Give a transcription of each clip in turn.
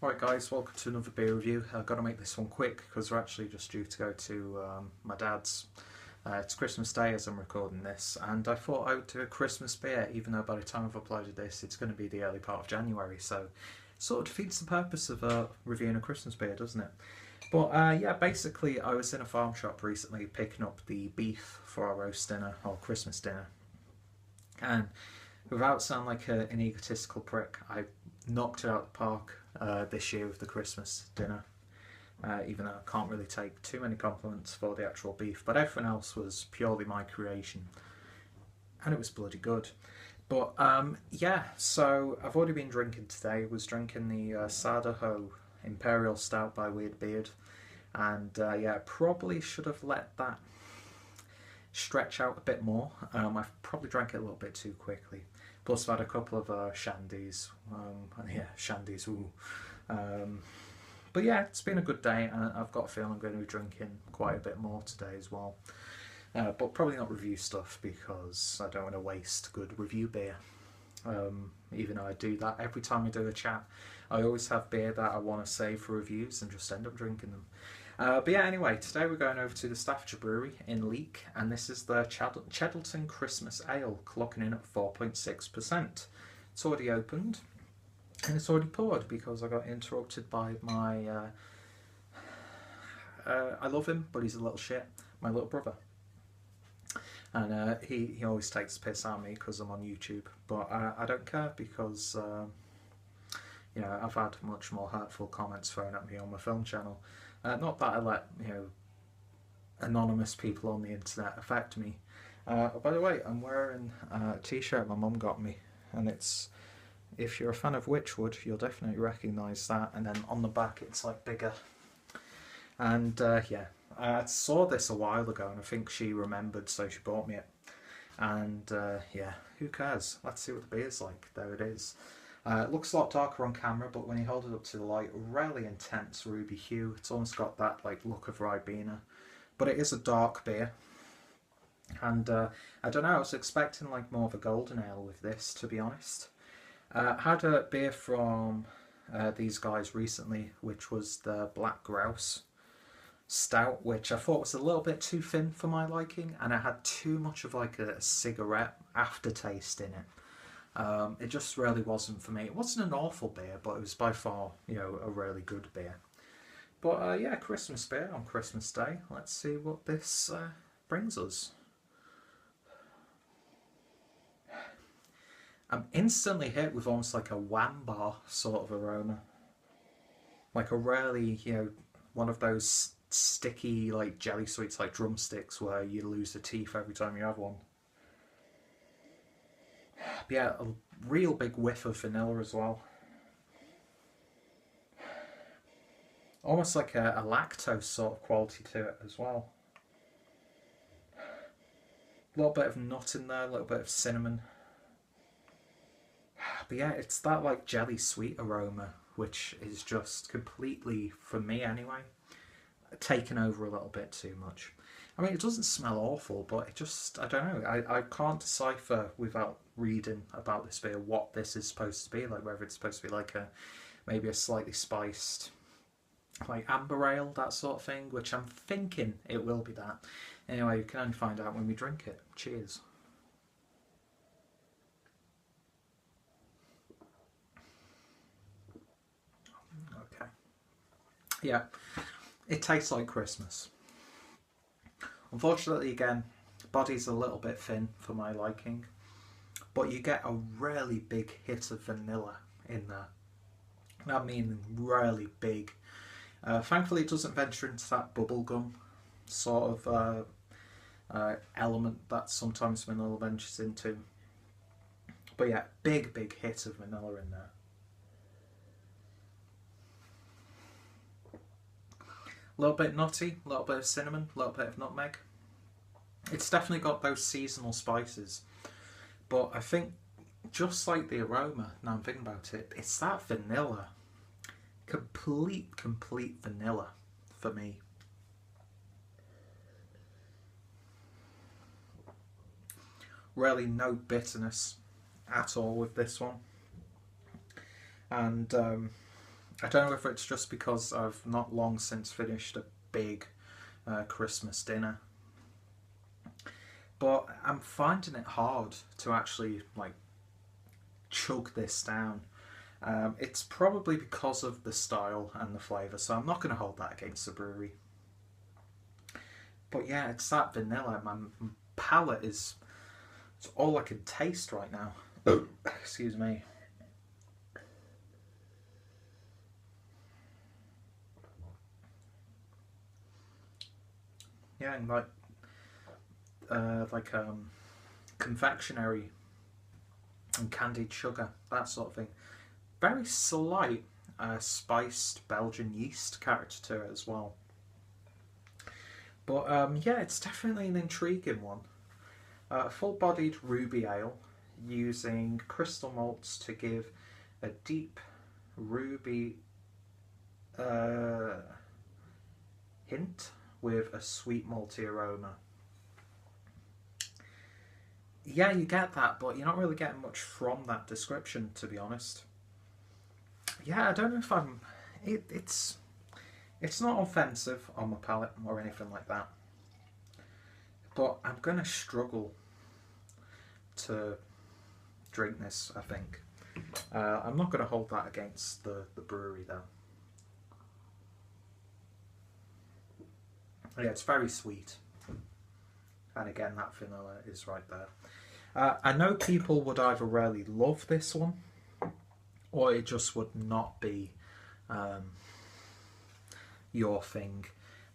Alright guys, welcome to another beer review. I've got to make this one quick because we're actually just due to go to my dad's. It's Christmas Day as I'm recording this, and I thought I would do a Christmas beer, even though by the time I've uploaded this it's going to be the early part of January, so it sort of defeats the purpose of reviewing a Christmas beer, doesn't it? But yeah, basically I was in a farm shop recently picking up the beef for our roast dinner, or Christmas dinner, and without sounding like an egotistical prick, I knocked it out of the park this year with the Christmas dinner. Even though I can't really take too many compliments for the actual beef, but everything else was purely my creation, and it was bloody good. But yeah, so I've already been drinking today. Was drinking the Sadaho Imperial Stout by Weird Beard, and yeah, I probably should have let that stretch out a bit more. I've probably drank it a little bit too quickly. Plus, I've had a couple of shandies. And yeah, shandies. Ooh. But yeah, it's been a good day, and I've got a feeling I'm going to be drinking quite a bit more today as well. But probably not review stuff because I don't want to waste good review beer. Even though I do that every time I do a chat, I always have beer that I want to save for reviews and just end up drinking them. But yeah, anyway, today we're going over to the Staffordshire Brewery in Leek, and this is the Cheddleton Christmas Ale, clocking in at 4.6%. It's already opened, and it's already poured because I got interrupted by my, I love him, but he's a little shit, my little brother. And he always takes the piss out of me because I'm on YouTube, but I don't care because, you know, I've had much more hurtful comments thrown at me on my film channel. Not that I let, you know, anonymous people on the internet affect me. By the way, I'm wearing a t-shirt my mum got me, and it's, if you're a fan of Witchwood, you'll definitely recognise that, and then on the back it's like bigger. And yeah, I saw this a while ago and I think she remembered, so she bought me it. And yeah, who cares? Let's see what the beer's like. There it is. It looks a lot darker on camera, but when you hold it up to the light, really intense ruby hue. It's almost got that like look of Ribena, but it is a dark beer. And I don't know, I was expecting like more of a golden ale with this, to be honest. Had a beer from these guys recently, which was the Black Grouse Stout, which I thought was a little bit too thin for my liking, and it had too much of like a cigarette aftertaste in it. It just really wasn't for me. It wasn't an awful beer, but it was by far, you know, a really good beer. But yeah, Christmas beer on Christmas Day. Let's see what this brings us. I'm instantly hit with almost like a wham bar sort of aroma. Like a really, you know, one of those sticky like jelly sweets like drumsticks where you lose the teeth every time you have one. But yeah, a real big whiff of vanilla as well. Almost like a lactose sort of quality to it as well. A little bit of nut in there, a little bit of cinnamon. But yeah, it's that like jelly sweet aroma, which is just completely, for me anyway, taken over a little bit too much. I mean, it doesn't smell awful, but it just, I don't know, I can't decipher without reading about this beer what this is supposed to be, like whether it's supposed to be like a, maybe a slightly spiced, like amber ale, that sort of thing, which I'm thinking it will be that. Anyway, you can only find out when we drink it. Cheers. Okay. Yeah, it tastes like Christmas. Unfortunately, again, body's a little bit thin for my liking, but you get a really big hit of vanilla in there. I mean, really big. Thankfully, it doesn't venture into that bubblegum sort of element that sometimes vanilla ventures into. But yeah, big hit of vanilla in there. A little bit nutty, a little bit of cinnamon, a little bit of nutmeg. It's definitely got those seasonal spices, but I think just like the aroma, now I'm thinking about it, it's that vanilla. Complete vanilla for me. Really no bitterness at all with this one. And I don't know if it's just because I've not long since finished a big Christmas dinner, but I'm finding it hard to actually like chug this down. It's probably because of the style and the flavour, so I'm not going to hold that against the brewery. But yeah, it's that vanilla. My palate is it's all I can taste right now. Excuse me. Yeah, and like confectionery and candied sugar, that sort of thing. Very slight spiced Belgian yeast character to it as well. But yeah, it's definitely an intriguing one. Full-bodied ruby ale using crystal malts to give a deep ruby hint with a sweet malty aroma. Yeah, you get that, but you're not really getting much from that description, to be honest. Yeah, I don't know if I'm. It's not offensive on my palate or anything like that, but I'm gonna struggle to drink this. I think I'm not gonna hold that against the brewery though. Yeah, it's very sweet, and again that vanilla is right there. I know people would either really love this one, or it just would not be your thing.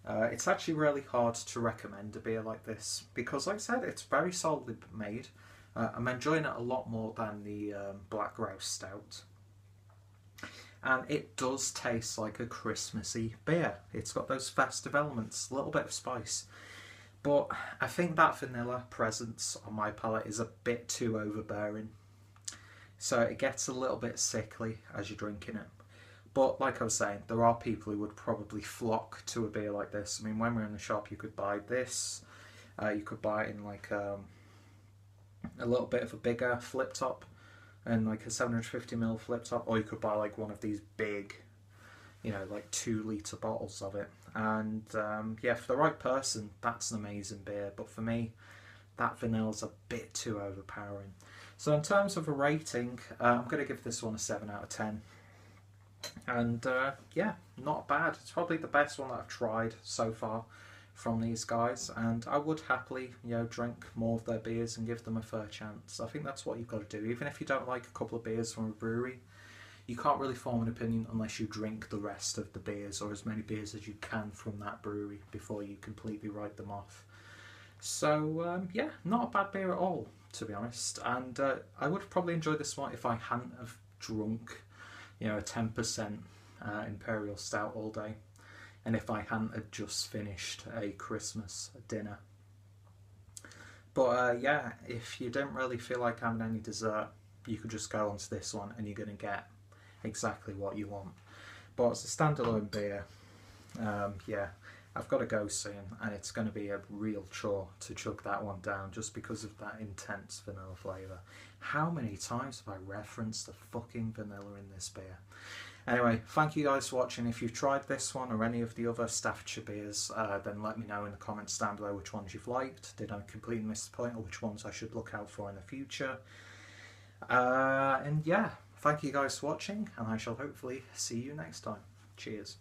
It's actually really hard to recommend a beer like this because, like I said, it's very solidly made. I'm enjoying it a lot more than the Black Grouse Stout. And it does taste like a Christmassy beer. It's got those festive elements, a little bit of spice. But I think that vanilla presence on my palate is a bit too overbearing. So it gets a little bit sickly as you're drinking it. But like I was saying, there are people who would probably flock to a beer like this. I mean, when we were in the shop, you could buy this. You could buy it in like a little bit of a bigger flip top and like a 750ml flip top. Or you could buy like one of these big, like 2 litre bottles of it. And yeah, for the right person, that's an amazing beer. But for me, that vanilla's a bit too overpowering. So in terms of a rating, I'm going to give this one a 7 out of 10. And yeah, not bad. It's probably the best one that I've tried so far from these guys. And I would happily, drink more of their beers and give them a fair chance. I think that's what you've got to do. Even if you don't like a couple of beers from a brewery, you can't really form an opinion unless you drink the rest of the beers or as many beers as you can from that brewery before you completely write them off. So yeah, not a bad beer at all, to be honest. And I would have probably enjoyed this one if I hadn't have drunk, a 10% Imperial Stout all day, and if I hadn't have just finished a Christmas dinner. But yeah, if you didn't really feel like having any dessert, you could just go onto this one and you're going to get exactly what you want. But as a standalone beer, yeah, I've got to go soon, and it's going to be a real chore to chug that one down just because of that intense vanilla flavour. How many times have I referenced the fucking vanilla in this beer? Anyway, thank you guys for watching. If you've tried this one or any of the other Staffordshire beers, then let me know in the comments down below which ones you've liked. Did I completely miss the point, or which ones I should look out for in the future? And yeah, thank you guys for watching, and I shall hopefully see you next time. Cheers.